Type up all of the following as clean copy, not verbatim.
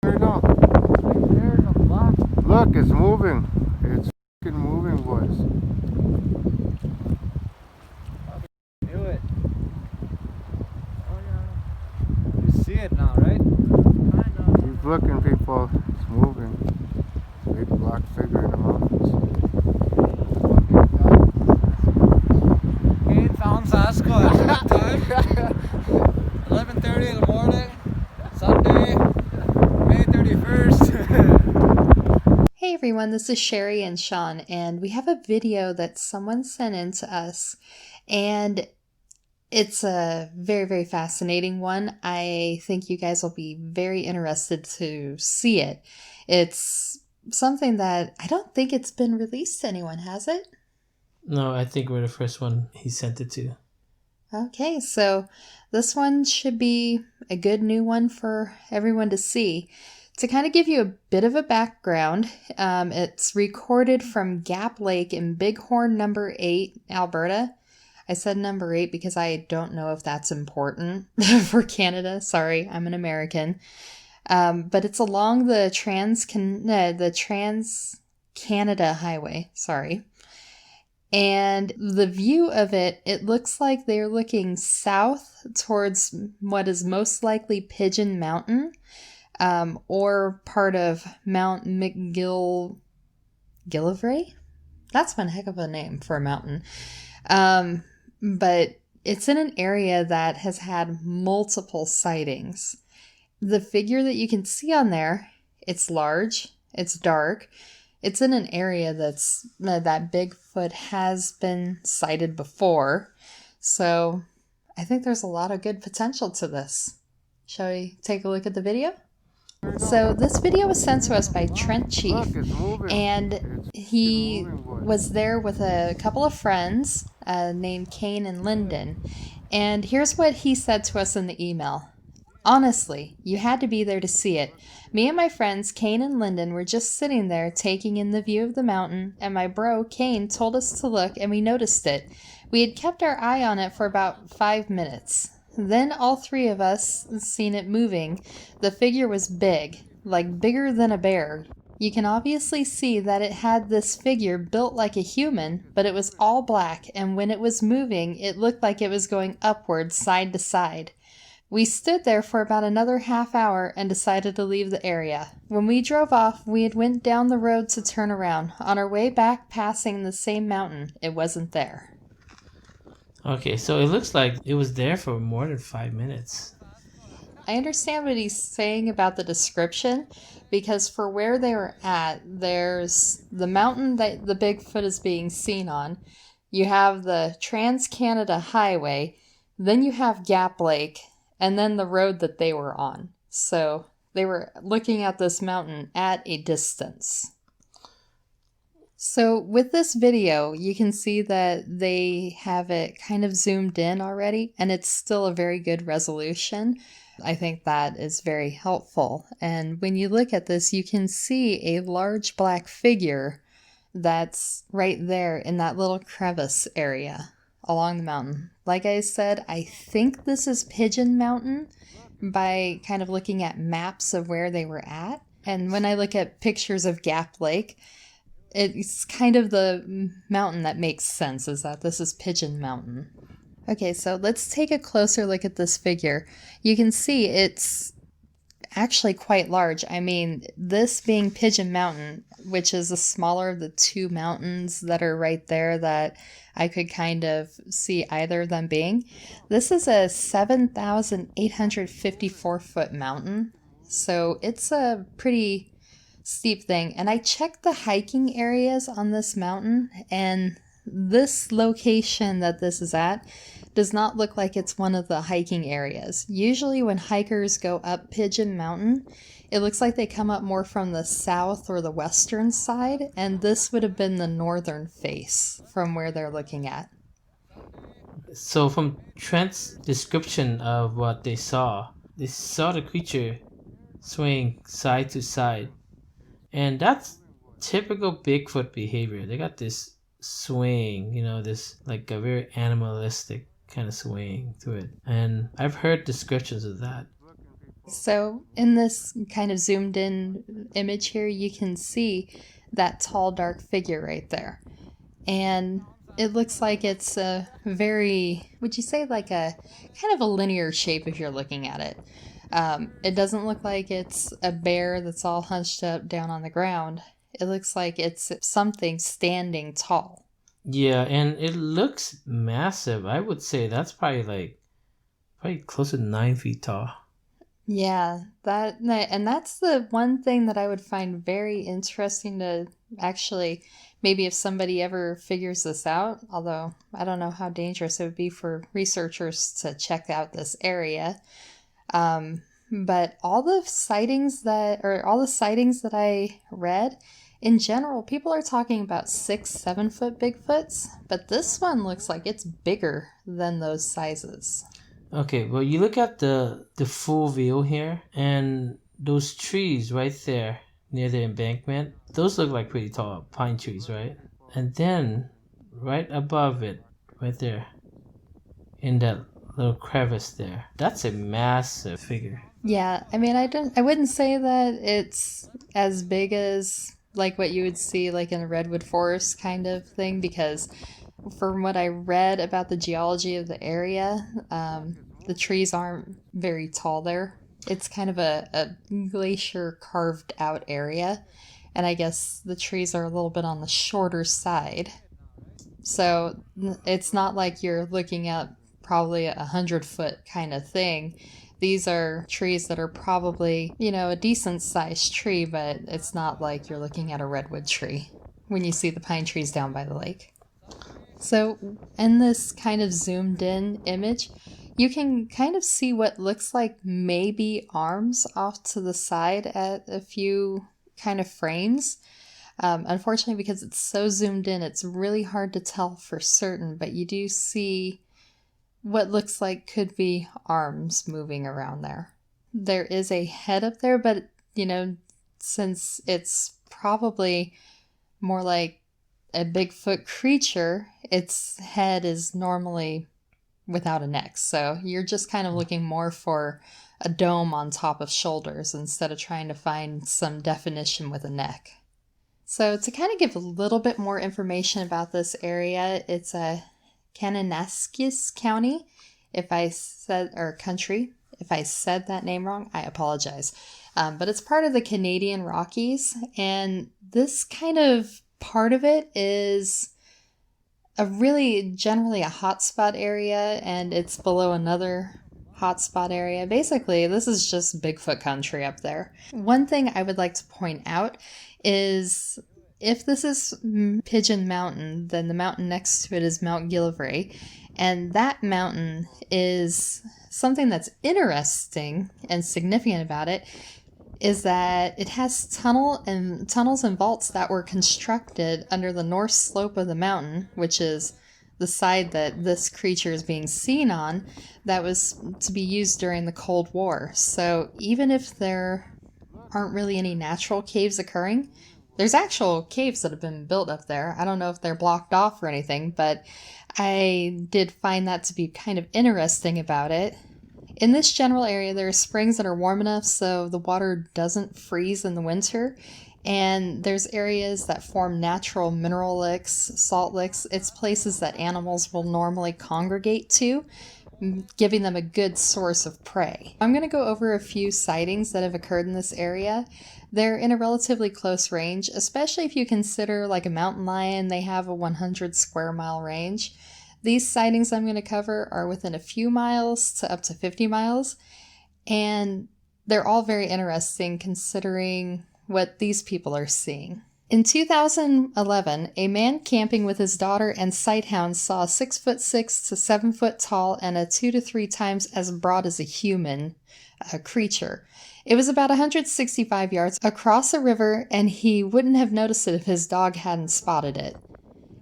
There you go. Look, it's moving. It's fucking moving, boys. Do it. Oh yeah. You see it now, right? Keep looking, people. It's moving. Big black figure in the mountains. Kane found Sasquatch. Time 11:30 in the morning, Sunday, May 31st. Hey everyone, this is Sherry and Sean, and we have a video that someone sent in to us, and it's a very, very fascinating one. I think you guys will be very interested to see it. It's something that I don't think it's been released to anyone, has it? No, I think we're the first one he sent it to. Okay, so this one should be a good new one for everyone to see. To kind of give you a bit of a background, it's recorded from Gap Lake in Bighorn number 8, Alberta. I said number 8 because I don't know if that's important for Canada. Sorry, I'm an American. But it's along the Trans-Canada Highway. Sorry. And the view of it, it looks like they're looking south towards what is most likely Pigeon Mountain, or part of Mount McGillivray. That's one heck of a name for a mountain. But it's in an area that has had multiple sightings. The figure that you can see on there, it's large, it's dark. It's in an area that Bigfoot has been sighted before. So I think there's a lot of good potential to this. Shall we take a look at the video? So this video was sent to us by Trent Chief, and he was there with a couple of friends named Kane and Lyndon. And here's what he said to us in the email. Honestly, you had to be there to see it. Me and my friends, Kane and Lyndon, were just sitting there taking in the view of the mountain, and my bro, Kane, told us to look, and we noticed it. We had kept our eye on it for about 5 minutes. Then all three of us seen it moving. The figure was big, like bigger than a bear. You can obviously see that it had this figure built like a human, but it was all black, and when it was moving, it looked like it was going upward side to side. We stood there for about another half hour and decided to leave the area. When we drove off, we had went down the road to turn around. On our way back, passing the same mountain, it wasn't there. Okay, so it looks like it was there for more than 5 minutes. I understand what he's saying about the description, because for where they were at, there's the mountain that the Bigfoot is being seen on. You have the Trans-Canada Highway, then you have Gap Lake, and then the road that they were on. So they were looking at this mountain at a distance. So with this video, you can see that they have it kind of zoomed in already, and it's still a very good resolution. I think that is very helpful. And when you look at this, you can see a large black figure that's right there in that little crevice area along the mountain. Like I said, I think this is Pigeon Mountain by kind of looking at maps of where they were at. And when I look at pictures of Gap Lake, it's kind of the mountain that makes sense, is that this is Pigeon Mountain. Okay, so let's take a closer look at this figure. You can see it's actually quite large. I mean, this being Pigeon Mountain, which is the smaller of the two mountains that are right there that I could kind of see either of them being. This is a 7,854 foot mountain, so it's a pretty steep thing. And I checked the hiking areas on this mountain, and this location that this is at does not look like it's one of the hiking areas. Usually when hikers go up Pigeon Mountain, it looks like they come up more from the south or the western side, and this would have been the northern face from where they're looking at. So from Trent's description of what they saw the creature swaying side to side. And that's typical Bigfoot behavior. They got this swaying, this like a very animalistic kind of swaying to it. And I've heard descriptions of that. So in this kind of zoomed in image here, you can see that tall, dark figure right there. And it looks like it's a very, would you say like a kind of a linear shape if you're looking at it. It doesn't look like it's a bear that's all hunched up down on the ground. It looks like it's something standing tall. Yeah, and it looks massive. I would say that's probably close to 9 feet tall. Yeah, and that's the one thing that I would find very interesting to actually, maybe if somebody ever figures this out, although I don't know how dangerous it would be for researchers to check out this area. But all the sightings that I read, in general, people are talking about 6-7 foot Bigfoots, but this one looks like it's bigger than those sizes. Okay, well, you look at the full view here, and those trees right there near the embankment, those look like pretty tall pine trees, right? And then right above it, right there, in that little crevice there, that's a massive figure. Yeah, I mean, I wouldn't say that it's as big as like what you would see like in a redwood forest kind of thing, because from what I read about the geology of the area, the trees aren't very tall there. It's kind of a glacier carved out area, and I guess the trees are a little bit on the shorter side. So it's not like you're looking at probably 100-foot kind of thing. These are trees that are probably, a decent sized tree, but it's not like you're looking at a redwood tree when you see the pine trees down by the lake. So in this kind of zoomed in image, you can kind of see what looks like maybe arms off to the side at a few kind of frames. Unfortunately, because it's so zoomed in, it's really hard to tell for certain, but you do see what looks like could be arms moving around there. There is a head up there, but, since it's probably more like a Bigfoot creature, its head is normally without a neck. So you're just kind of looking more for a dome on top of shoulders instead of trying to find some definition with a neck. So to kind of give a little bit more information about this area, it's a Kananaskis County. Country. If I said that name wrong, I apologize. But it's part of the Canadian Rockies, and this kind of part of it is generally a hotspot area, and it's below another hotspot area. Basically, this is just Bigfoot country up there. One thing I would like to point out is if this is Pigeon Mountain, then the mountain next to it is Mount Gillivray, and that mountain is something that's interesting and significant about it is that it has tunnels and vaults that were constructed under the north slope of the mountain, which is the side that this creature is being seen on, that was to be used during the Cold War. So even if there aren't really any natural caves occurring, there's actual caves that have been built up there. I don't know if they're blocked off or anything, but I did find that to be kind of interesting about it. In this general area, there are springs that are warm enough so the water doesn't freeze in the winter. And there's areas that form natural mineral licks, salt licks. It's places that animals will normally congregate to, giving them a good source of prey. I'm going to go over a few sightings that have occurred in this area. They're in a relatively close range, especially if you consider like a mountain lion, they have a 100 square mile range. These sightings I'm going to cover are within a few miles to up to 50 miles, and they're all very interesting considering what these people are seeing. In 2011, a man camping with his daughter and sighthounds saw a 6'6" to 7 foot tall and a 2 to 3 times as broad as a human creature. It was about 165 yards across a river, and he wouldn't have noticed it if his dog hadn't spotted it.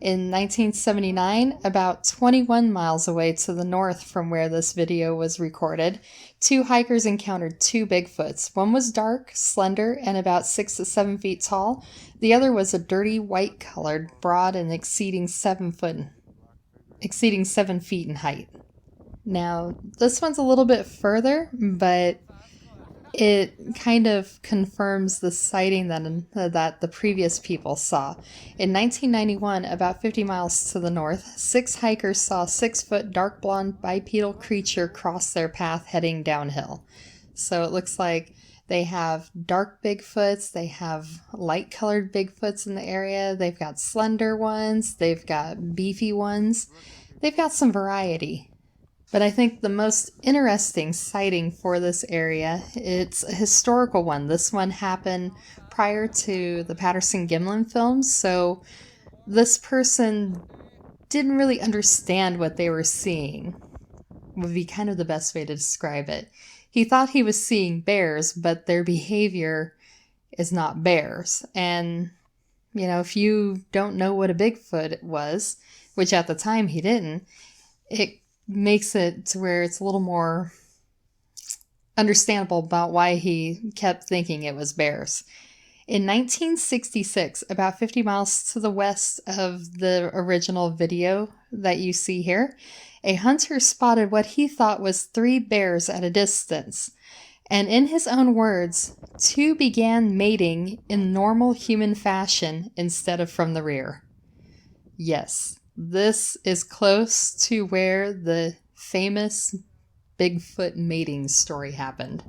In 1979, about 21 miles away to the north from where this video was recorded, 2 hikers encountered 2 Bigfoots. One was dark, slender, and about 6 to 7 feet tall. The other was a dirty white-colored, broad, and exceeding 7 feet in height. Now, this one's a little bit further, but it kind of confirms the sighting that the previous people saw. In 1991, about 50 miles to the north, 6 hikers saw a 6-foot dark blonde bipedal creature cross their path heading downhill. So it looks like they have dark Bigfoots, they have light colored Bigfoots in the area, they've got slender ones, they've got beefy ones, they've got some variety. But I think the most interesting sighting for this area, it's a historical one. This one happened prior to the Patterson-Gimlin films, so this person didn't really understand what they were seeing, would be kind of the best way to describe it. He thought he was seeing bears, but their behavior is not bears. And, if you don't know what a Bigfoot was, which at the time he didn't, it makes it to where it's a little more understandable about why he kept thinking it was bears. In 1966, about 50 miles to the west of the original video that you see here, a hunter spotted what he thought was 3 bears at a distance. And in his own words, 2 began mating in normal human fashion instead of from the rear. Yes, this is close to where the famous Bigfoot mating story happened.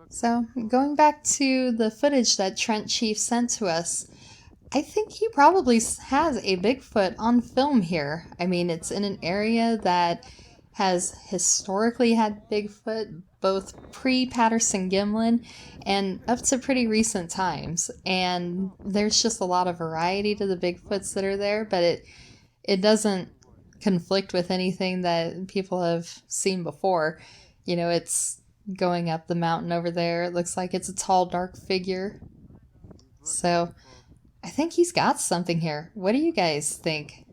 So, going back to the footage that Trent Chief sent to us, I think he probably has a Bigfoot on film here. I mean, it's in an area that has historically had Bigfoot, both pre-Patterson-Gimlin and up to pretty recent times. And there's just a lot of variety to the Bigfoots that are there, but it doesn't conflict with anything that people have seen before. It's going up the mountain over there. It looks like it's a tall, dark figure. So I think he's got something here. What do you guys think?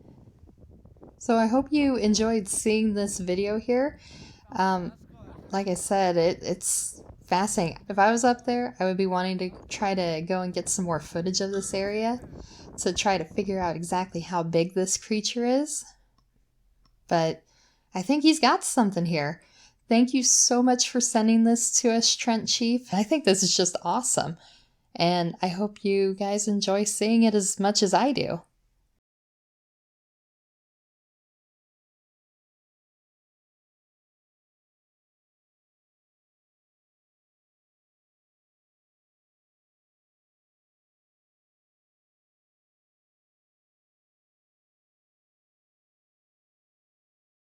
So I hope you enjoyed seeing this video here. Like I said, it's fascinating. If I was up there, I would be wanting to try to go and get some more footage of this area to try to figure out exactly how big this creature is. But I think he's got something here. Thank you so much for sending this to us, Trent Chief. I think this is just awesome. And I hope you guys enjoy seeing it as much as I do.